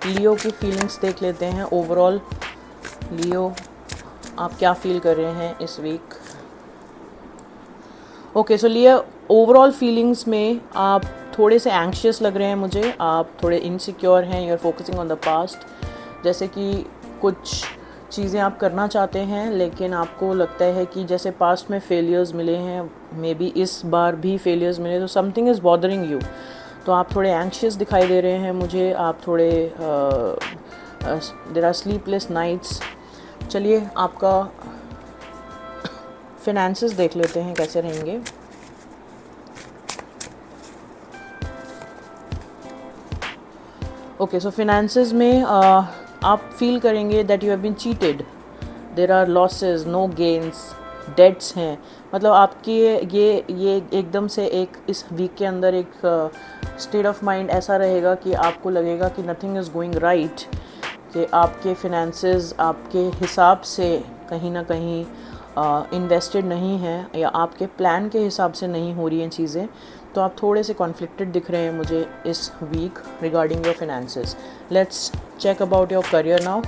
लियो की फीलिंग्स देख लेते हैं। ओवरऑल लियो, आप क्या फील कर रहे हैं इस वीक? ओके, सो लियो, ओवरऑल फीलिंग्स में आप थोड़े से एंग्शियस लग रहे हैं मुझे, आप थोड़े इनसिक्योर हैं, you are focusing on the past. जैसे कि कुछ चीज़ें आप करना चाहते हैं लेकिन आपको लगता है कि जैसे पास्ट में फेलियर्स मिले हैं, मे बी इस बार भी फेलियर्स मिले, तो समथिंग इज़ बॉदरिंग यू। तो आप थोड़े एंग्शियस दिखाई दे रहे हैं मुझे, आप थोड़े देयर आर स्लीपलेस नाइट्स। चलिए आपका फिनेंसेस देख लेते हैं कैसे रहेंगे। ओके, सो फिनेंसेस में आप फील करेंगे that you have been cheated, there are losses, no gains, debts हैं। मतलब आपकी ये एकदम से एक इस वीक के अंदर एक स्टेट ऑफ माइंड ऐसा रहेगा कि आपको लगेगा कि नथिंग इज़ गोइंग राइट, कि आपके फिनेंसेस आपके हिसाब से कहीं ना कहीं इन्वेस्टेड नहीं हैं या आपके प्लान के हिसाब से नहीं हो रही हैं चीज़ें। तो आप थोड़े से कॉन्फ्लिक्टेड दिख रहे हैं मुझे इस week regarding your finances. Let's check about your career now.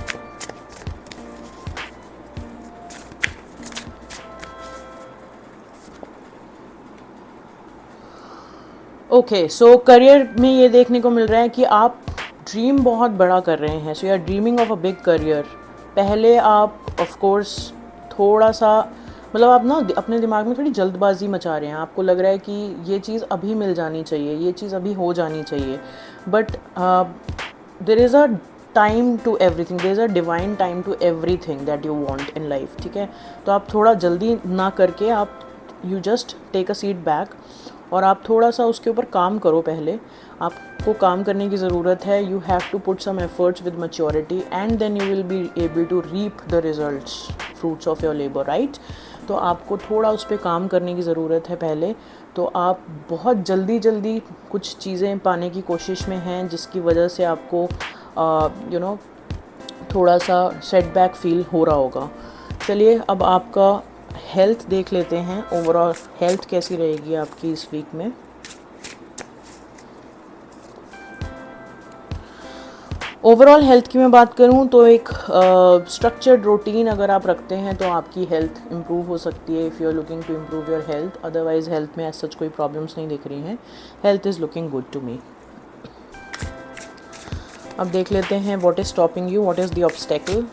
Okay, so career में ये देखने को मिल रहा है कि आप ड्रीम बहुत बड़ा कर रहे हैं। So you are dreaming of a big career. पहले आप ऑफ कोर्स थोड़ा सा, मतलब आप ना अपने दिमाग में थोड़ी जल्दबाजी मचा रहे हैं। आपको लग रहा है कि ये चीज़ अभी मिल जानी चाहिए, ये चीज़ अभी हो जानी चाहिए, but there is a time to everything, there is a divine time to everything that you want in life, ठीक है? तो आप थोड़ा जल्दी ना करके आप you just take a seat back और आप थोड़ा सा उसके ऊपर काम करो। पहले आपको काम करने की ज़रूरत है। You have to put some efforts with maturity and then you will be able to reap the results, fruits of your labour, right? तो आपको थोड़ा उस पर काम करने की ज़रूरत है पहले। तो आप बहुत जल्दी कुछ चीज़ें पाने की कोशिश में हैं जिसकी वजह से आपको यू नो थोड़ा सा सेटबैक फील हो रहा होगा। चलिए अब आपका हेल्थ देख लेते हैं। ओवरऑल हेल्थ कैसी रहेगी आपकी इस वीक में? ओवरऑल हेल्थ की मैं बात करूं तो एक स्ट्रक्चर्ड रूटीन अगर आप रखते हैं तो आपकी हेल्थ इम्प्रूव हो सकती है, if you are looking to improve your health. Otherwise health में ऐसा कोई प्रॉब्लम्स नहीं दिख रही हैं। Health is looking good to me. अब देख लेते हैं what is stopping you, what is the obstacle.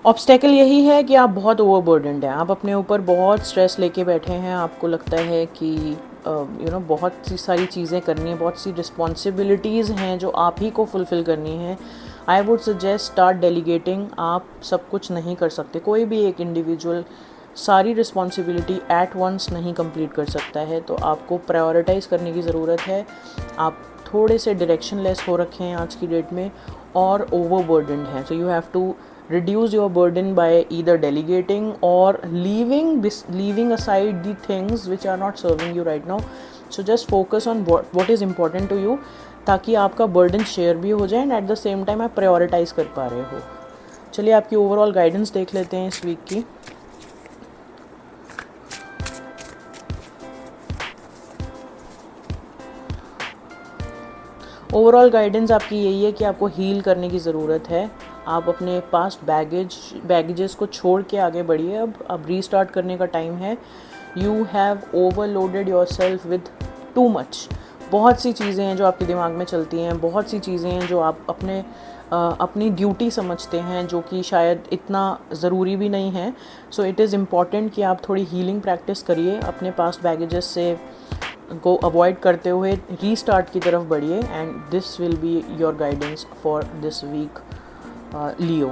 Obstacle यही है कि आप बहुत ओवरबर्डनड हैं, आप अपने ऊपर बहुत स्ट्रेस लेके बैठे हैं। आपको लगता है कि बहुत सी सारी चीज़ें करनी है, बहुत सी रिस्पॉन्सिबिलिटीज़ हैं जो आप ही को फुलफ़िल करनी है। I would suggest start delegating. आप सब कुछ नहीं कर सकते, कोई भी एक इंडिविजुअल सारी रिस्पॉन्सिबिलिटी एट वंस नहीं कंप्लीट कर सकता है। तो आपको प्रायोरिटाइज़ करने की ज़रूरत है। आप थोड़े से डायरेक्शनलेस हो रखे हैं आज की डेट में और ओवरबर्डनड हैं। So you have to reduce your burden by either delegating or leaving aside the things which are not serving you right now. So just focus on what is important to you, ताकि आपका burden share भी हो जाए and at the same time आप prioritize कर पा रहे हो। चलिए आपकी ओवरऑल गाइडेंस देख लेते हैं इस वीक की। ओवरऑल गाइडेंस आपकी यही है कि आपको हील करने की ज़रूरत है। आप अपने पास्ट बैगेजेस को छोड़ के आगे बढ़िए। अब रीस्टार्ट करने का टाइम है। You have overloaded your self with too much. बहुत सी चीज़ें हैं जो आपके दिमाग में चलती हैं, बहुत सी चीज़ें हैं जो आप अपनी ड्यूटी समझते हैं, जो कि शायद इतना ज़रूरी भी नहीं है। सो इट इज़ इम्पॉर्टेंट कि आप थोड़ी हीलिंग प्रैक्टिस करिए, अपने पास्ट बैगेजेस से को अवॉइड करते हुए रीस्टार्ट की तरफ बढ़िए। And this will be your guidance for this week Leo.